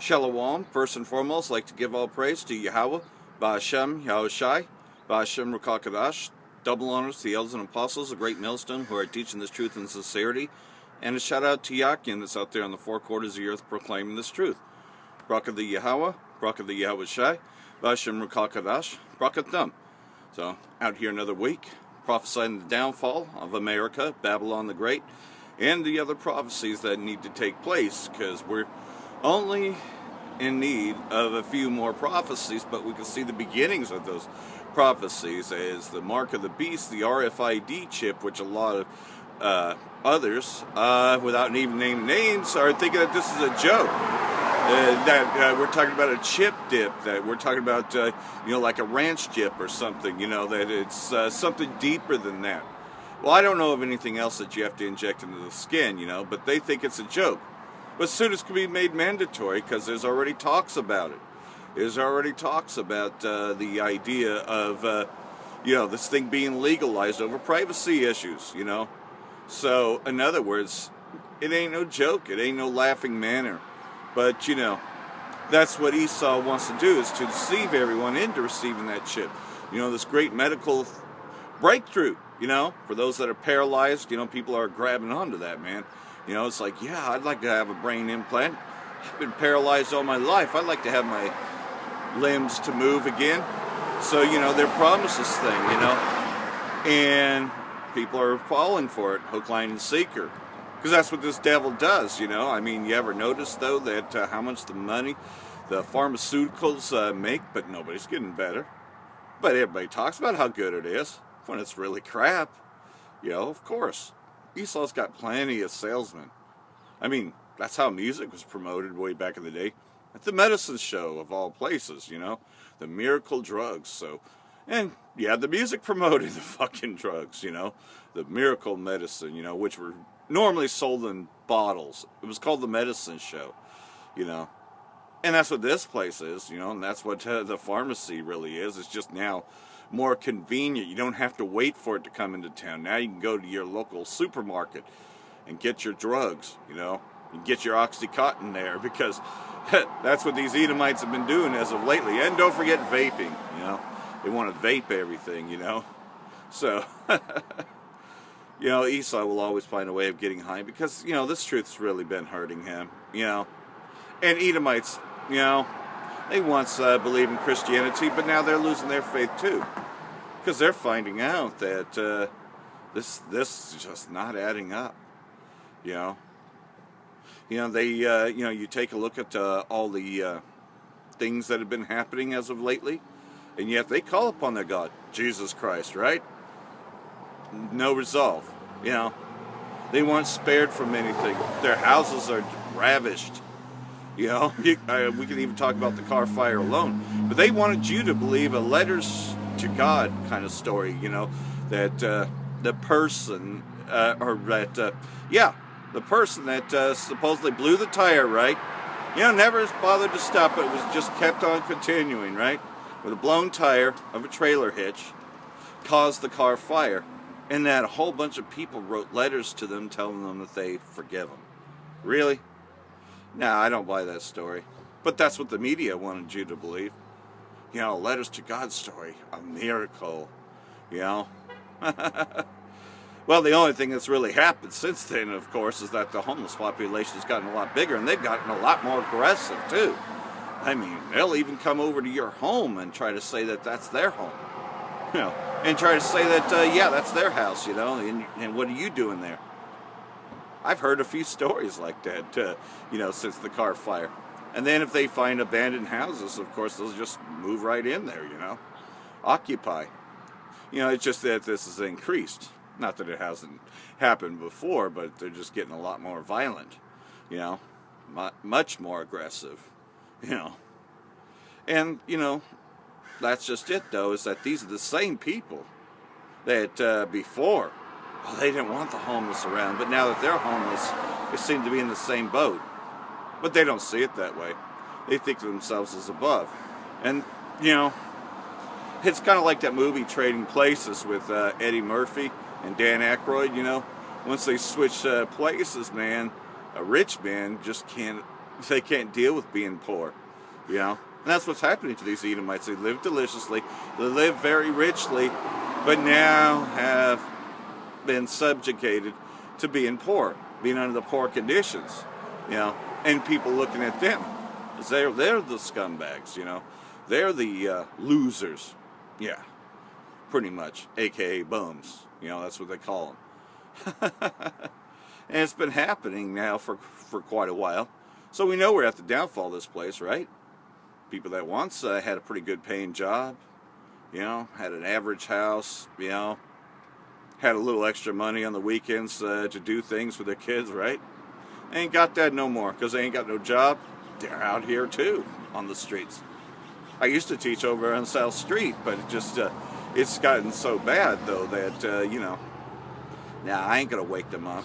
Shalom. First and foremost, I'd like to give all praise to Yahweh, Ba'Hashem, Yahushai, Ba'Hashem Rukakadash. Double honors to the elders and apostles, the great millstone who are teaching this truth in sincerity. And a shout out to Yakin that's out there on the four quarters of the earth proclaiming this truth. Bracha the Yahweh, Bracha the Yahushai, Ba'Hashem Rukakadash, Bracha them. So, out here another week, prophesying the downfall of America, Babylon the Great, and the other prophecies that need to take place, because we're only in need of a few more prophecies, but we can see the beginnings of those prophecies as the mark of the beast, the RFID chip, which a lot of others, without even naming names, are thinking that this is a joke. That we're talking about a chip dip, that we're talking about, like a ranch dip or something, that it's something deeper than that. Well, I don't know of anything else that you have to inject into the skin, but they think it's a joke. But soon it's going to be made mandatory because there's already talks about it. There's already talks about the idea of, this thing being legalized over privacy issues, So, in other words, it ain't no joke. It ain't no laughing matter. But, that's what Esau wants to do, is to deceive everyone into receiving that chip. This great medical breakthrough, for those that are paralyzed, people are grabbing onto that, man. It's like, yeah, I'd like to have a brain implant. I've been paralyzed all my life. I'd like to have my limbs to move again. So, they're promised this thing, and people are falling for it, hook, line, and sinker. Because that's what this devil does, you ever notice, though, that how much the money the pharmaceuticals make, but nobody's getting better. But everybody talks about how good it is when it's really crap. Of course. Esau's got plenty of salesmen. That's how music was promoted way back in the day. At the medicine show, of all places, the miracle drugs. So, and yeah, the music promoted the fucking drugs, the miracle medicine, which were normally sold in bottles. It was called the medicine show, And that's what this place is, and that's what the pharmacy really is. It's just now more convenient. You don't have to wait for it to come into town. Now you can go to your local supermarket and get your drugs, and get your Oxycontin there, because that's what these Edomites have been doing as of lately. And don't forget vaping, They want to vape everything, So, Esau will always find a way of getting high because, this truth's really been hurting him, And Edomites, they once believed in Christianity, but now they're losing their faith too. Because they're finding out that this is just not adding up, They, you take a look at all the things that have been happening as of lately, and yet they call upon their God, Jesus Christ, right? No resolve, They weren't spared from anything. Their houses are ravished. We can even talk about the car fire alone. But they wanted you to believe a letters to God kind of story, that the person, the person that supposedly blew the tire, right? Never bothered to stop it. It was just kept on continuing, right? With a blown tire of a trailer hitch caused the car fire. And that a whole bunch of people wrote letters to them telling them that they forgive them. Really? No, I don't buy that story. But that's what the media wanted you to believe. Letters to God story. A miracle. Well, the only thing that's really happened since then, of course, is that the homeless population has gotten a lot bigger, and they've gotten a lot more aggressive, too. They'll even come over to your home and try to say that that's their home. And try to say that, that's their house, and what are you doing there? I've heard a few stories like that, since the car fire. And then if they find abandoned houses, of course, they'll just move right in there, Occupy. It's just that this has increased. Not that it hasn't happened before, but they're just getting a lot more violent, much more aggressive, And, that's just it, though, is that these are the same people that before, they didn't want the homeless around, but now that they're homeless, they seem to be in the same boat. But they don't see it that way. They think of themselves as above. And, it's kind of like that movie Trading Places with Eddie Murphy and Dan Aykroyd, Once they switch places, man, a rich man just can't They can't deal with being poor, you know. And that's what's happening to these Edomites. They live deliciously, they live very richly, but now have been subjugated to being poor, being under the poor conditions, you know. And people looking at them, they're the scumbags, you know. They're the losers, yeah, pretty much, aka bums, you know. That's what they call them. And it's been happening now for quite a while. So we know we're at the downfall of this place, right? People that once had a pretty good paying job, you know, had an average house, you know, had a little extra money on the weekends to do things with their kids, right? Ain't got that no more because they ain't got no job. They're out here too on the streets. I used to teach over on South Street, but it just it's gotten so bad though that you know, now I ain't gonna wake them up.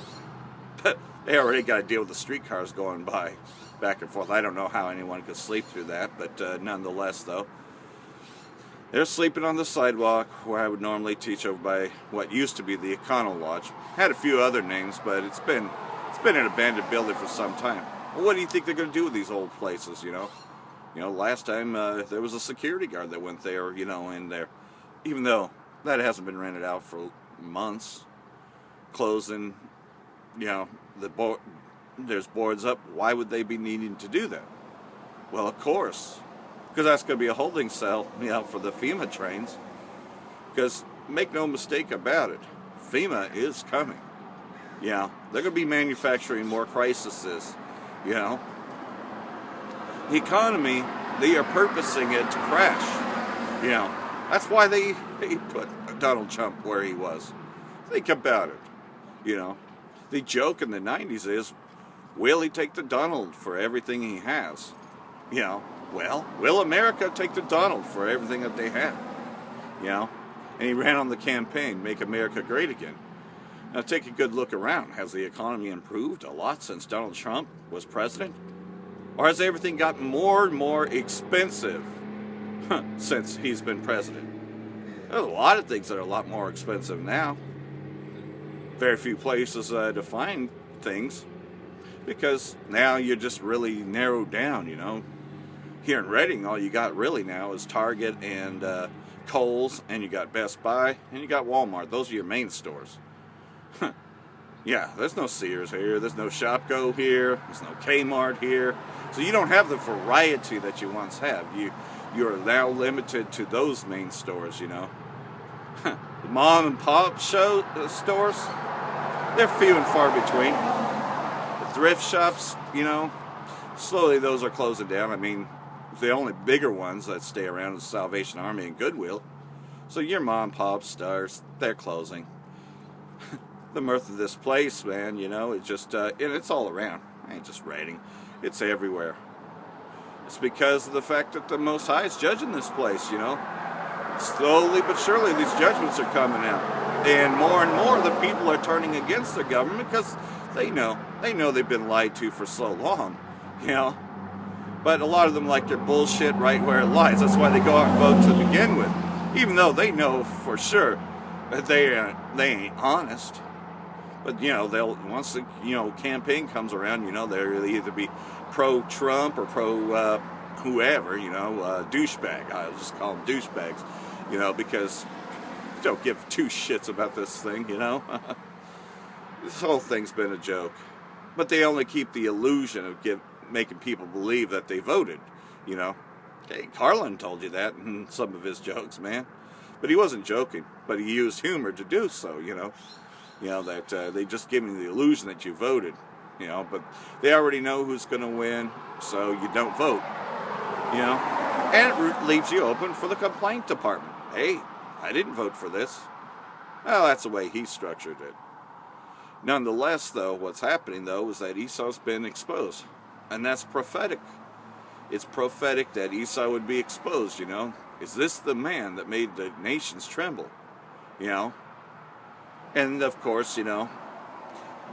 They already got to deal with the streetcars going by back and forth. I don't know how anyone could sleep through that, but nonetheless, though, they're sleeping on the sidewalk where I would normally teach over by what used to be the Econo Lodge. Had a few other names, but it's been an abandoned building for some time. Well, what do you think they're going to do with these old places? You know, last time there was a security guard that went there, you know, in there, even though that hasn't been rented out for months, closing. You know, there's boards up. Why would they be needing to do that? Well, of course, because that's going to be a holding cell, you know, for the FEMA trains. Because make no mistake about it, FEMA is coming. You know, they're going to be manufacturing more crises. You know, the economy, they are purposing it to crash. You know, that's why they put Donald Trump where he was. Think about it. You know. The joke in the 90s is, will he take the Donald for everything he has? You know, well, will America take the Donald for everything that they have? You know, and he ran on the campaign, Make America Great Again. Now take a good look around. Has the economy improved a lot since Donald Trump was president? Or has everything gotten more and more expensive since he's been president? There's a lot of things that are a lot more expensive now. Very few places to find things because now you're just really narrowed down, you know. Here in Reading, all you got really now is Target and Kohl's, and you got Best Buy, and you got Walmart. Those are your main stores. Yeah, there's no Sears here, there's no Shopko here, there's no Kmart here. So you don't have the variety that you once had. You're now limited to those main stores, you know. The mom and pop stores, they're few and far between. The thrift shops, you know, slowly those are closing down. I mean, the only bigger ones that stay around is Salvation Army and Goodwill. So your mom and pop stores, they're closing. The mirth of this place, man, you know, it's just, and it's all around. I ain't just writing. It's everywhere. It's because of the fact that the Most High is judging this place, you know. Slowly but surely these judgments are coming out. And more the people are turning against the government because they know they've been lied to for so long, you know. But a lot of them like their bullshit right where it lies. That's why they go out and vote to begin with. Even though they know for sure that they ain't honest. But, you know, once the, you know, campaign comes around, you know, they'll either be pro-Trump or pro whoever, you know, douchebag. I'll just call them douchebags, you know, because don't give two shits about this thing, you know. This whole thing's been a joke. But they only keep the illusion of making people believe that they voted, you know. Hey, Carlin told you that in some of his jokes, man. But he wasn't joking, but he used humor to do so, you know. You know, that they just give you the illusion that you voted, you know, but they already know who's going to win, so you don't vote, you know. And it leaves you open for the complaint department. Hey, I didn't vote for this. Well, that's the way he structured it. Nonetheless, though, what's happening, though, is that Esau's been exposed. And that's prophetic. It's prophetic that Esau would be exposed, you know. Is this the man that made the nations tremble? You know. And, of course, you know,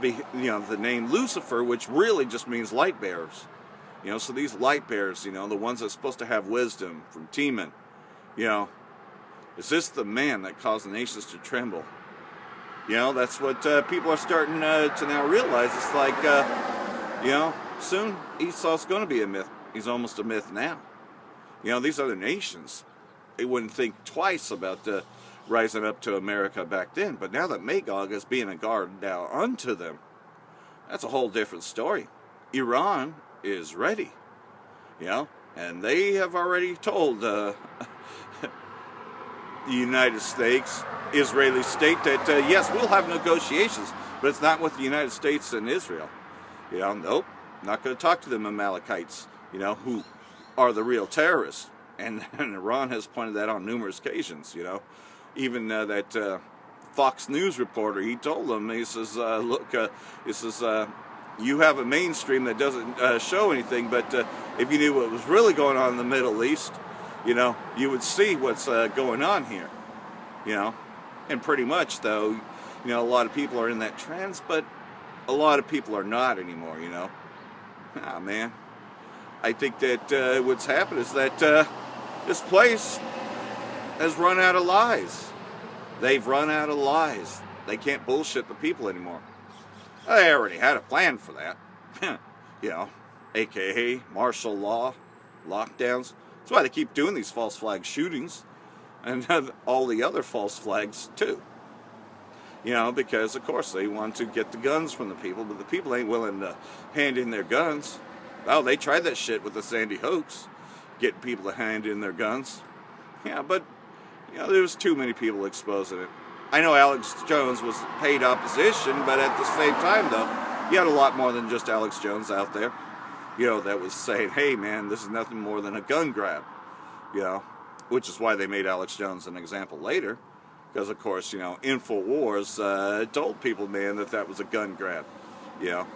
the name Lucifer, which really just means light bearers. You know, so these light bearers, you know, the ones that's supposed to have wisdom from Teman, you know, is this the man that caused the nations to tremble? You know, that's what people are starting to now realize. It's like, you know, soon Esau's going to be a myth. He's almost a myth now. You know, these other nations, they wouldn't think twice about rising up to America back then. But now that Magog is being a guard now unto them, that's a whole different story. Iran is ready, you know, and they have already told the United States, Israeli state, that yes, we'll have negotiations, but it's not with the United States and Israel. You know, nope, not going to talk to them Amalekites, you know, who are the real terrorists. And Iran has pointed that on numerous occasions, you know. Even that Fox News reporter, he told them, he says, look, he says, you have a mainstream that doesn't show anything, but if you knew what was really going on in the Middle East, you know, you would see what's going on here, you know. And pretty much, though, you know, a lot of people are in that trance, but a lot of people are not anymore, you know. Ah, man. I think that what's happened is that this place has run out of lies. They've run out of lies. They can't bullshit the people anymore. They already had a plan for that. You know, aka martial law, lockdowns. That's why they keep doing these false flag shootings and all the other false flags too. You know, because of course they want to get the guns from the people, but the people ain't willing to hand in their guns. Oh, they tried that shit with the Sandy hoax, getting people to hand in their guns. Yeah, but you know, there was too many people exposing it. I know Alex Jones was paid opposition, but at the same time, though, you had a lot more than just Alex Jones out there, you know, that was saying, hey, man, this is nothing more than a gun grab, you know, which is why they made Alex Jones an example later, because, of course, you know, InfoWars told people, man, that that was a gun grab, you know.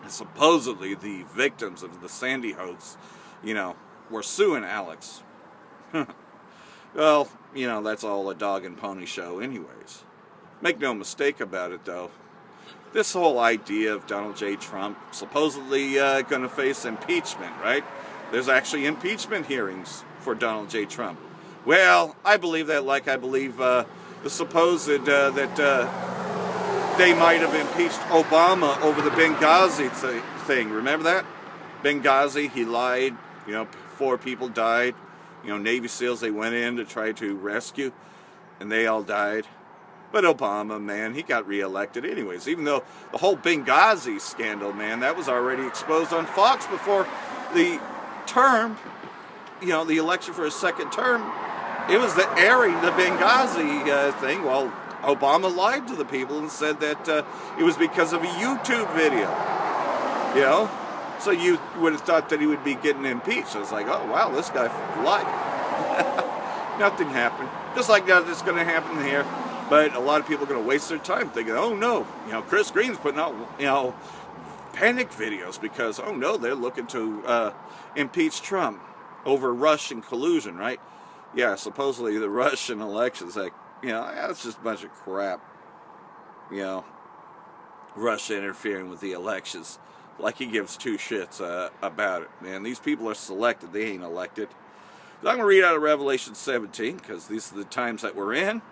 And supposedly the victims of the Sandy hoax, you know, were suing Alex. Well, you know, that's all a dog and pony show anyways. Make no mistake about it, though. This whole idea of Donald J. Trump supposedly going to face impeachment, right? There's actually impeachment hearings for Donald J. Trump. Well, I believe that like I believe the supposed that they might have impeached Obama over the Benghazi thing. Remember that? Benghazi, he lied. You know, 4 people died. You know, Navy SEALs, they went in to try to rescue, and they all died. But Obama, man, he got reelected anyways. Even though the whole Benghazi scandal, man, that was already exposed on Fox before the term, you know, the election for his second term. It was the airing the Benghazi thing. Well, Obama lied to the people and said that it was because of a YouTube video, you know. So you would have thought that he would be getting impeached. I was like, oh, wow, this guy lied. Nothing happened. Just like that, it's going to happen here. But a lot of people are going to waste their time thinking, oh, no, you know, Chris Green's putting out, you know, panic videos because, oh, no, they're looking to impeach Trump over Russian collusion, right? Yeah, supposedly the Russian elections, like, you know, that's just a bunch of crap. You know, Russia interfering with the elections. Like he gives 2 shits about it, man. These people are selected. They ain't elected. So I'm going to read out of Revelation 17, because these are the times that we're in.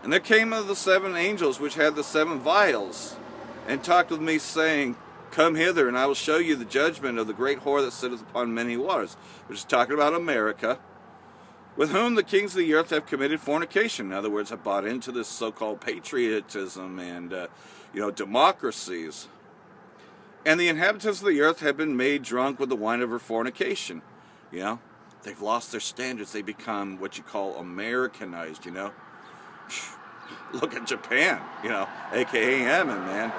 And there came of the 7 angels which had the 7 vials, and talked with me, saying, come hither, and I will show you the judgment of the great whore that sitteth upon many waters. Which is talking about America, with whom the kings of the earth have committed fornication. In other words, have bought into this so-called patriotism and, you know, democracies. And the inhabitants of the earth have been made drunk with the wine of her fornication. You know, they've lost their standards. They become what you call Americanized, you know. Look at Japan, you know, aka Yemen, man.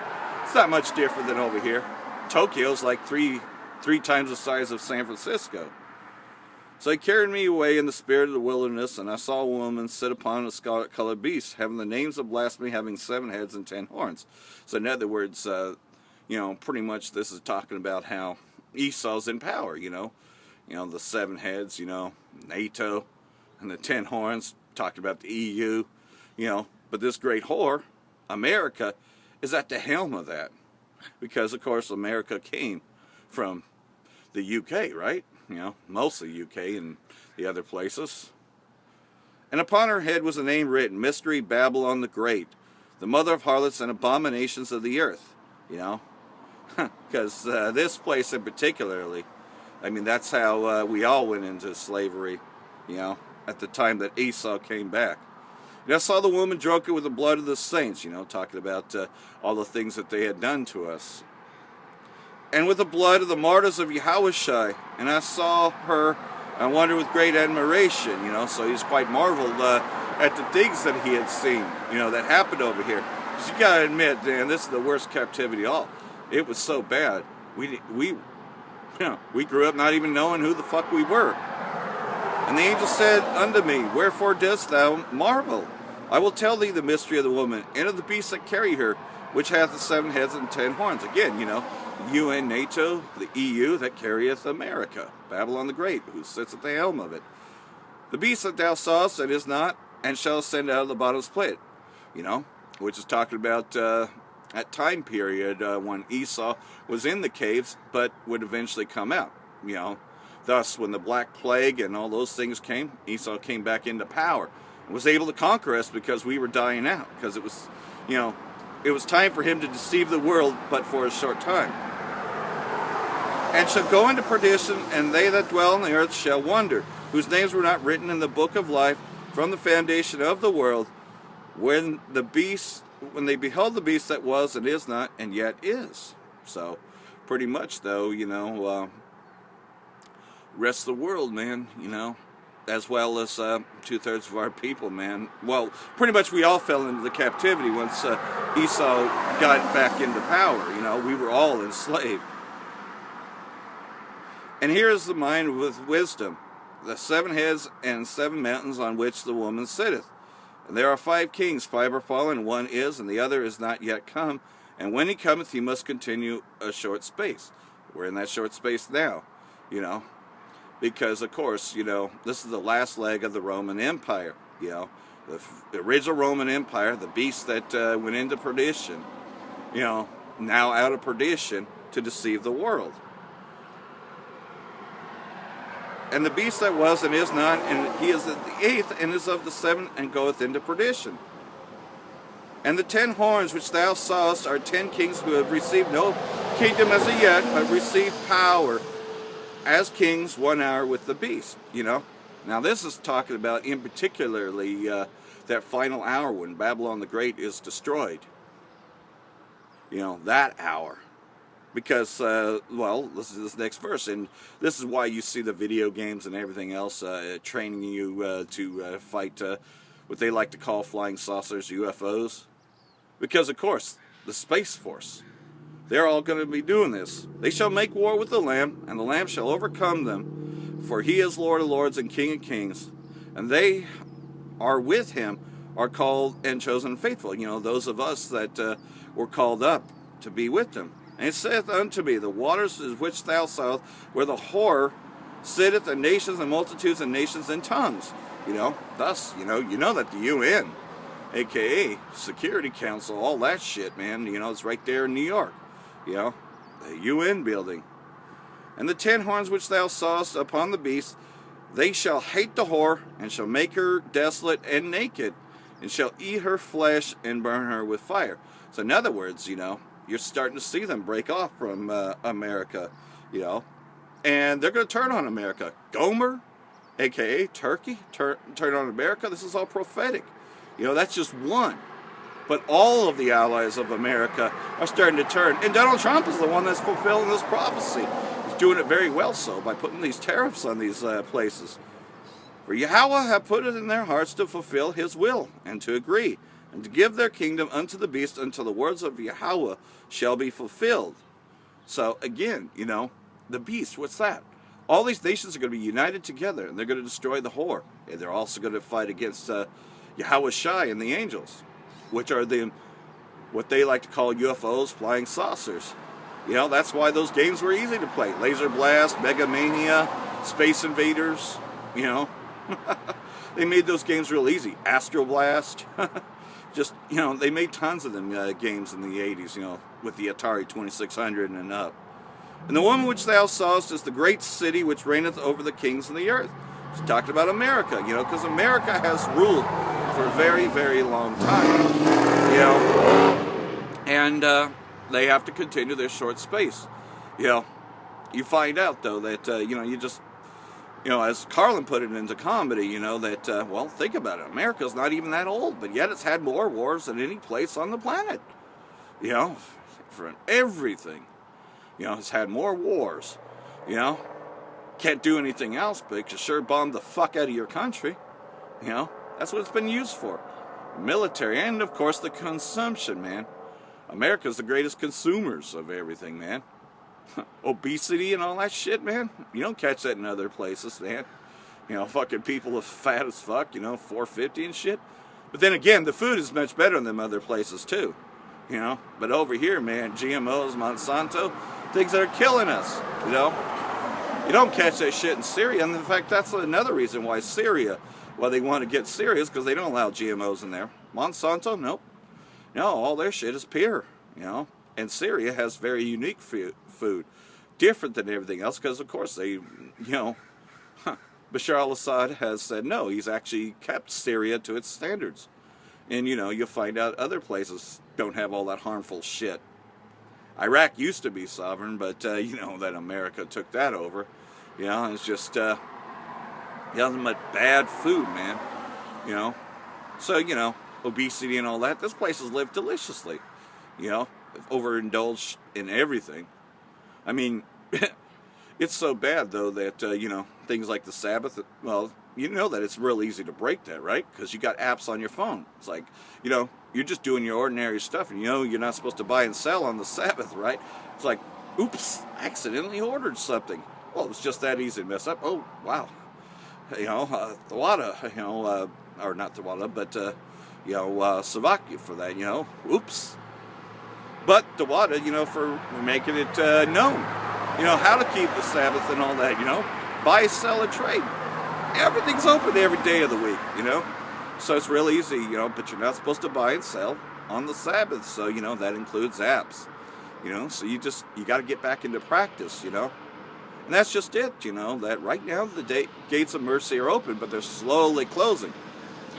It's not much different than over here. Tokyo's like three times the size of San Francisco. So he carried me away in the spirit of the wilderness, and I saw a woman sit upon a scarlet-colored beast, having the names of blasphemy, having 7 heads and 10 horns. So in other words, you know, pretty much this is talking about how Esau's in power, you know. You know, the 7 heads, you know, NATO, and the 10 horns, talking about the EU, you know. But this great whore, America, is at the helm of that. Because, of course, America came from the UK, right? You know, mostly UK and the other places. And upon her head was a name written, Mystery Babylon the Great, the mother of harlots and abominations of the earth, you know. Because this place in particularly, I mean, that's how we all went into slavery, at the time that Esau came back. And I saw the woman drunken with the blood of the saints, talking about all the things that they had done to us. And with the blood of the martyrs of Yahushua. And I saw her, I wondered with great admiration, so he was quite marveled at the things that he had seen, that happened over here. Because you gotta admit, Dan, this is the worst captivity of all. It was so bad. We grew up not even knowing who the fuck we were. And the angel said unto me, wherefore dost thou marvel? I will tell thee the mystery of the woman, and of the beast that carry her, which hath the 7 heads and 10 horns. Again, UN, NATO, the EU, that carrieth America. Babylon the Great, who sits at the helm of it. The beast that thou sawest, that is not, and shall ascend out of the bottomless pit. Which is talking about that time period when Esau was in the caves, but would eventually come out. Thus, when the Black Plague and all those things came, Esau came back into power and was able to conquer us because we were dying out. Because it was, it was time for him to deceive the world, but for a short time. And shall go into perdition, and they that dwell on the earth shall wonder, whose names were not written in the book of life from the foundation of the world, when they beheld the beast that was and is not and yet is. So, pretty much though, rest of the world, man, as well as 2/3 of our people, man. Well, pretty much we all fell into the captivity once Esau got back into power. We were all enslaved. And here is the mind with wisdom, the 7 heads and 7 mountains on which the woman sitteth. And there are 5 kings, 5 are fallen, 1 is, and the other is not yet come. And when he cometh, he must continue a short space. We're in that short space now, because, of course, this is the last leg of the Roman Empire, the original Roman Empire, the beast that went into perdition, now out of perdition to deceive the world. And the beast that was and is not, and he is at the 8th, and is of the 7th, and goeth into perdition. And the 10 horns which thou sawest are 10 kings who have received no kingdom as of yet, but received power as kings 1 hour with the beast, Now this is talking about, in particularly, that final hour when Babylon the Great is destroyed. That hour. Because, listen to this next verse, and this is why you see the video games and everything else training you to fight what they like to call flying saucers, UFOs. Because, of course, the Space Force, they're all going to be doing this. They shall make war with the Lamb, and the Lamb shall overcome them, for he is Lord of lords and King of kings. And they are with him, are called and chosen faithful. Those of us that were called up to be with them. And it saith unto me, the waters which thou sawest, where the whore sitteth, and nations and multitudes and nations and tongues. Thus, that the UN, a.k.a. Security Council, all that shit, man, it's right there in New York. The UN building. And the 10 horns which thou sawest upon the beast, they shall hate the whore, and shall make her desolate and naked, and shall eat her flesh and burn her with fire. So in other words, you're starting to see them break off from America, and they're going to turn on America. Gomer, a.k.a. Turkey, turn on America. This is all prophetic. That's just one. But all of the allies of America are starting to turn. And Donald Trump is the one that's fulfilling this prophecy. He's doing it very well so by putting these tariffs on these places. For Yahweh hath put it in their hearts to fulfill his will and to agree, and to give their kingdom unto the beast until the words of Yahweh shall be fulfilled. So again, the beast, what's that? All these nations are going to be united together, and they're going to destroy the whore. And they're also going to fight against Yahushua and the angels, which are what they like to call UFOs, flying saucers. That's why those games were easy to play. Laser Blast, Mega Mania, Space Invaders, They made those games real easy. Astro Blast. Just, they made tons of them games in the 80s, with the Atari 2600 and up. And the woman which thou sawest is the great city which reigneth over the kings of the earth. She's talking about America, because America has ruled for a very, very long time, And they have to continue their short space. You know, you find out, though, that, you just, as Carlin put it into comedy, that, well, think about it. America's not even that old, but yet it's had more wars than any place on the planet. For everything. It's had more wars. Can't do anything else, but it can sure bomb the fuck out of your country. That's what it's been used for. Military, and of course the consumption, man. America's the greatest consumers of everything, man. Obesity and all that shit, man. You don't catch that in other places, man. Fucking people are fat as fuck, 450 and shit. But then again, the food is much better than other places too. But over here, man, GMOs, Monsanto, things that are killing us, You don't catch that shit in Syria, and in fact, that's another reason why they want to get Syria is because they don't allow GMOs in there. Monsanto, nope. No, all their shit is pure, And Syria has very unique food, different than everything else, because of course they, Bashar al-Assad has said no, he's actually kept Syria to its standards. And, you'll find out other places don't have all that harmful shit. Iraq used to be sovereign, but, that America took that over. It's just, nothing but bad food, man. So, obesity and all that. This places live deliciously. Overindulged in everything. I mean, it's so bad, though, that, things like the Sabbath, well, that it's real easy to break that, right? Because you got apps on your phone. It's like, you're just doing your ordinary stuff, and you're not supposed to buy and sell on the Sabbath, right? It's like, oops, I accidentally ordered something. Well, it was just that easy to mess up. Oh, wow. Tawada, or not Tawada, but, Slovakia for that, oops. But Tawada, for making it known, how to keep the Sabbath and all that, buy, sell, and trade. Everything's open every day of the week, So it's real easy, but you're not supposed to buy and sell on the Sabbath. So, that includes apps, So you got to get back into practice, And that's just it, that right now the gates of mercy are open, but they're slowly closing.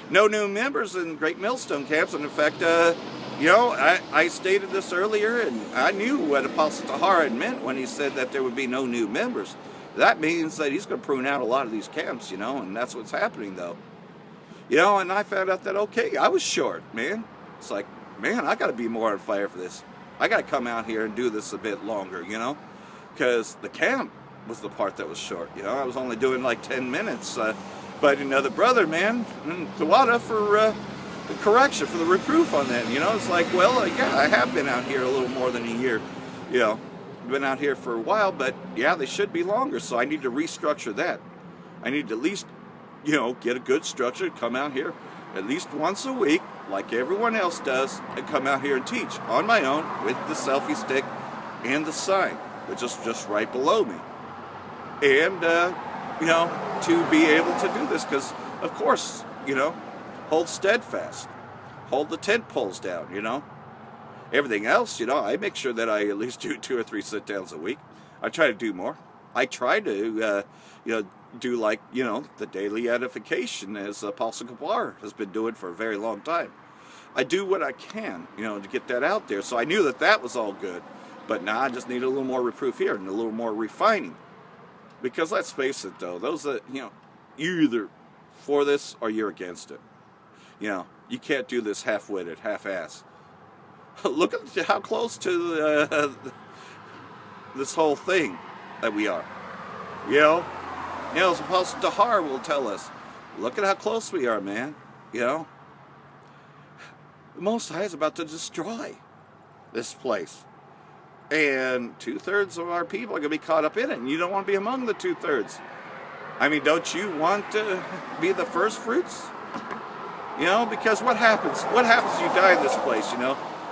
No new members in Great Millstone camps. And in fact, I stated this earlier, and I knew what Apostle Tahar had meant when he said that there would be no new members. That means that he's going to prune out a lot of these camps, and that's what's happening, though. And I found out that, okay, I was short, man. It's like, man, I got to be more on fire for this. I got to come out here and do this a bit longer, because the camp was the part that was short, I was only doing like 10 minutes, but another brother, man, and Tawada for the correction, for the reproof on that, it's like, well, yeah, I have been out here a little more than a year, been out here for a while, but yeah, they should be longer, so I need to restructure that. I need to at least, get a good structure, come out here at least once a week, like everyone else does, and come out here and teach on my own with the selfie stick and the sign, which is just right below me. And, to be able to do this, because, of course, hold steadfast, hold the tent poles down, Everything else, I make sure that I at least do 2 or 3 sit-downs a week. I try to do more. I try to, do like, the daily edification as Apostle Kabar has been doing for a very long time. I do what I can, to get that out there. So I knew that that was all good. But now I just need a little more reproof here and a little more refining. Because let's face it, though, those that, you're either for this or you're against it. You can't do this half-witted, half-ass. Look at how close to this whole thing that we are. As Apostle Tahar will tell us, look at how close we are, man. The Most High is about to destroy this place. And 2/3 of our people are going to be caught up in it, and you don't want to be among the 2/3. I mean, don't you want to be the first fruits? Because what happens? What happens if you die in this place,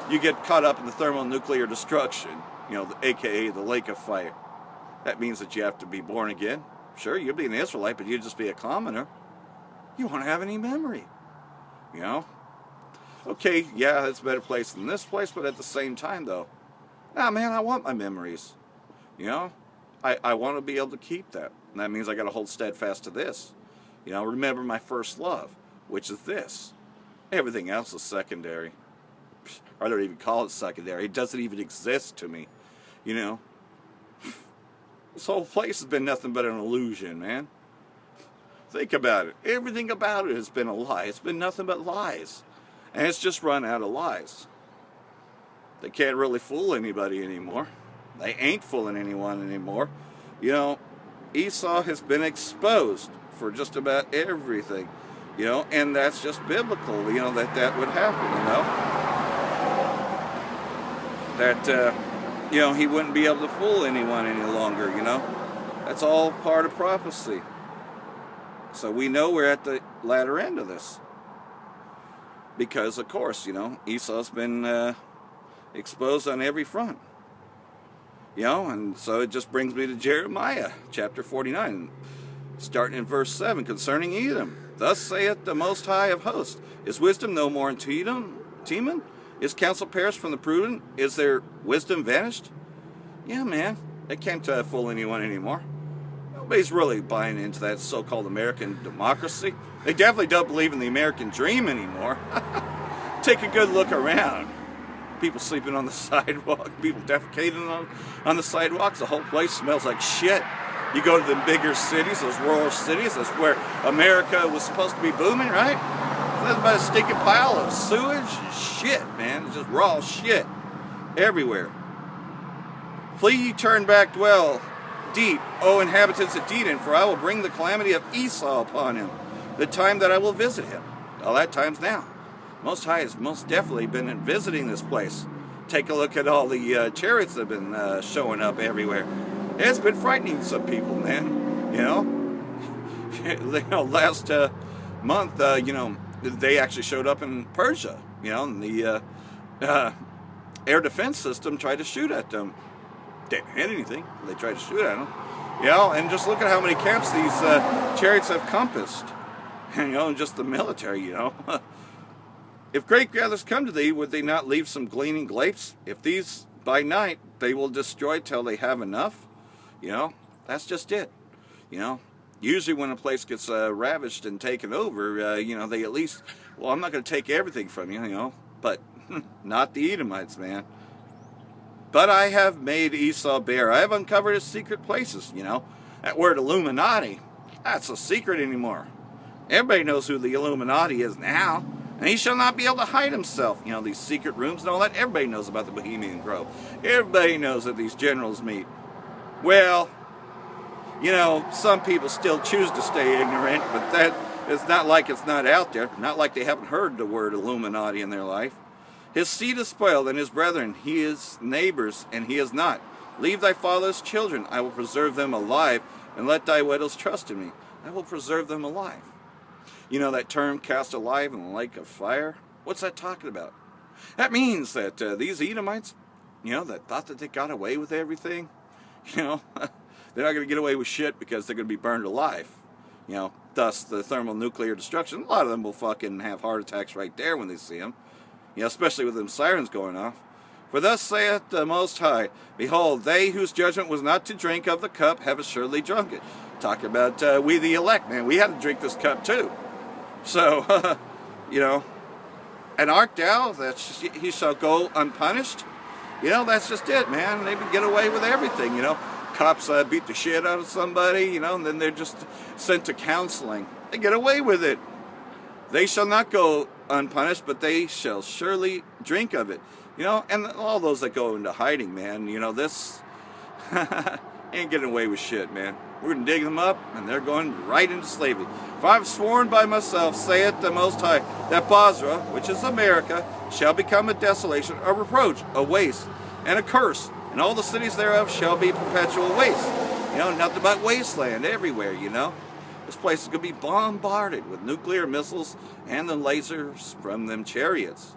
You get caught up in the thermonuclear destruction, aka the lake of fire. That means that you have to be born again. Sure, you'll be an Israelite, but you'll just be a commoner. You won't have any memory. Okay, yeah, it's a better place than this place, but at the same time, though, nah, man, I want my memories. I want to be able to keep that. And that means I got to hold steadfast to this. Remember my first love, which is this. Everything else is secondary. I don't even call it secondary. It doesn't even exist to me, you know. This whole place has been nothing but an illusion, man. Think about it. Everything about it has been a lie. It's been nothing but lies. And it's just run out of lies. They can't really fool anybody anymore. They ain't fooling anyone anymore. You know, Esau has been exposed for just about everything. You know, and that's just biblical, you know, that would happen, you know. That, you know, he wouldn't be able to fool anyone any longer, you know. That's all part of prophecy. So we know we're at the latter end of this. Because, of course, you know, Esau's been exposed on every front. You know, and so it just brings me to Jeremiah, chapter 49, starting in verse 7, concerning Edom. Thus saith the Most High of Hosts, is wisdom no more in Teman? Is counsel perished from the prudent? Is their wisdom vanished? Yeah, man, they can't fool anyone anymore. Nobody's really buying into that so-called American democracy. They definitely don't believe in the American dream anymore. Take a good look around. People sleeping on the sidewalk, people defecating on the sidewalks. The whole place smells like shit. You go to the bigger cities, those rural cities, that's where America was supposed to be booming, right? That's about a stinking pile of sewage and shit, man. It's just raw shit everywhere. Flee ye, turn back, dwell deep, O inhabitants of Dedan, for I will bring the calamity of Esau upon him, the time that I will visit him. Well, that time's now. Most High has most definitely been visiting this place. Take a look at all the chariots that have been showing up everywhere. It's been frightening some people, man. You know, last month, you know, they actually showed up in Persia. You know, and the air defense system tried to shoot at them. Didn't hit anything. They tried to shoot at them. You know, and just look at how many camps these chariots have compassed. You know, and just the military. You know. If great gathers come to thee, would they not leave some gleaning grapes? If these by night they will destroy till they have enough. You know, that's just it. You know, usually when a place gets ravaged and taken over, you know, they at least, well, I'm not going to take everything from you, you know, but not the Edomites, man. But I have made Esau bare. I have uncovered his secret places, you know. That word Illuminati, that's a secret anymore. Everybody knows who the Illuminati is now. And he shall not be able to hide himself. You know, these secret rooms and all that. Everybody knows about the Bohemian Grove. Everybody knows that these generals meet. Well, you know, some people still choose to stay ignorant, but that is not like it's not out there. Not like they haven't heard the word Illuminati in their life. His seed is spoiled, and his brethren, he is neighbors, and he is not. Leave thy father's children. I will preserve them alive, and let thy widows trust in me. I will preserve them alive. You know that term, cast alive in the lake of fire? What's that talking about? That means that these Edomites, you know, that thought that they got away with everything, you know, they're not going to get away with shit because they're going to be burned alive. You know, thus the thermonuclear destruction. A lot of them will fucking have heart attacks right there when they see them. You know, especially with them sirens going off. For thus saith the Most High, behold, they whose judgment was not to drink of the cup have assuredly drunk it. Talk about we the elect, man. We had to drink this cup too. So, you know, and art thou that he shall go unpunished? You know, that's just it, man. They would get away with everything, you know. Cops beat the shit out of somebody, you know, and then they're just sent to counseling. They get away with it. They shall not go unpunished, but they shall surely drink of it. You know, and all those that go into hiding, man, you know, this ain't getting away with shit, man. We're going to dig them up, and they're going right into slavery. For I've sworn by myself, saith the Most High, that Basra, which is America, shall become a desolation, a reproach, a waste, and a curse, and all the cities thereof shall be perpetual waste. You know, nothing but wasteland everywhere, you know. This place is going to be bombarded with nuclear missiles and the lasers from them chariots.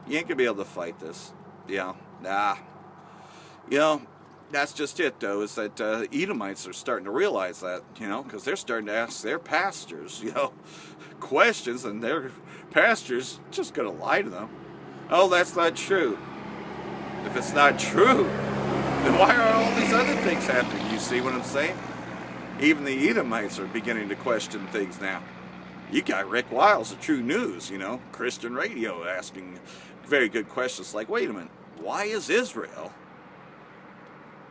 You ain't going to be able to fight this. You know, nah. You know, that's just it, though, is that Edomites are starting to realize that, you know, because they're starting to ask their pastors, you know, questions, and their pastors just going to lie to them. Oh, that's not true. If it's not true, then why are all these other things happening? You see what I'm saying? Even the Edomites are beginning to question things now. You got Rick Wiles of True News, you know, Christian radio, asking very good question. It's like, wait a minute, why is Israel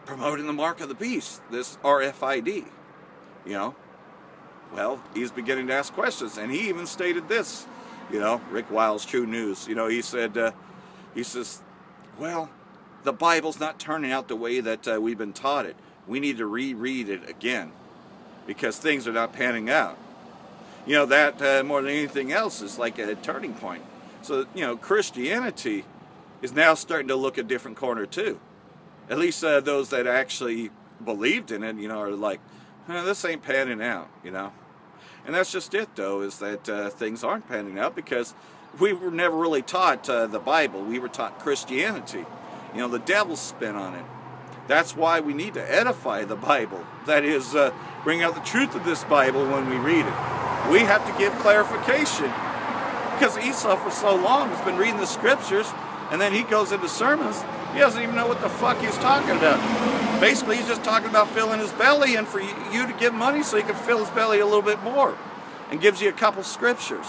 promoting the mark of the beast, this RFID? You know, well, he's beginning to ask questions, and he even stated this. You know, Rick Wiles, True News. You know, he said, he says, well, the Bible's not turning out the way that we've been taught it. We need to reread it again because things are not panning out. You know, that more than anything else is like a turning point. So, you know, Christianity is now starting to look a different corner too. At least those that actually believed in it, you know, are like, this ain't panning out, you know. And that's just it, though, is that things aren't panning out because we were never really taught the Bible. We were taught Christianity. You know, the devil's spin on it. That's why we need to edify the Bible. That is, bring out the truth of this Bible when we read it. We have to give clarification because Esau for so long has been reading the scriptures and then he goes into sermons. He doesn't even know what the fuck he's talking about. Basically, he's just talking about filling his belly and for you to give money so he can fill his belly a little bit more and gives you a couple scriptures.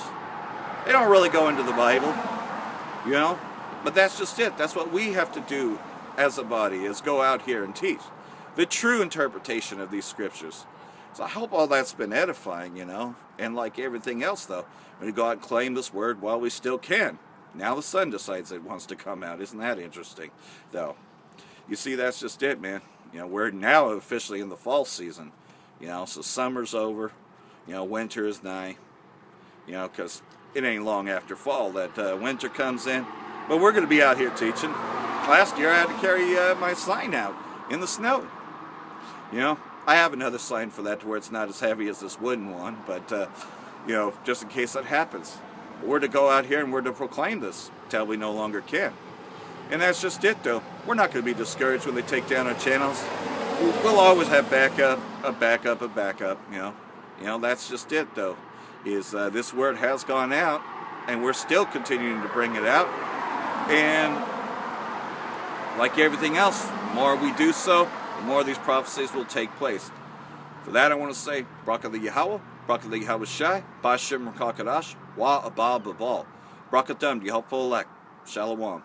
They don't really go into the Bible, you know, but that's just it. That's what we have to do as a body, is go out here and teach the true interpretation of these scriptures. So I hope all that's been edifying, you know, and like everything else, though, we go out and claim this word while we still can. Now the sun decides it wants to come out. Isn't that interesting, though? You see, that's just it, man. You know, we're now officially in the fall season, you know, so summer's over, you know, winter is nigh, you know, because it ain't long after fall that winter comes in. But we're going to be out here teaching. Last year I had to carry my sign out in the snow. You know, I have another sign for that to where it's not as heavy as this wooden one, but, you know, just in case that happens. We're to go out here and we're to proclaim this till we no longer can. And that's just it, though. We're not going to be discouraged when they take down our channels. We'll always have backup, a backup, a backup, you know. You know, that's just it, though, is this word has gone out, and we're still continuing to bring it out. And like everything else, the more we do so, the more these prophecies will take place. For that, I want to say, Barak the Yahweh, Barak the Yahweh Shai, Bashem Rakakadash, Wa Abba Babal. Brakatum, the helpful elect. Shalom.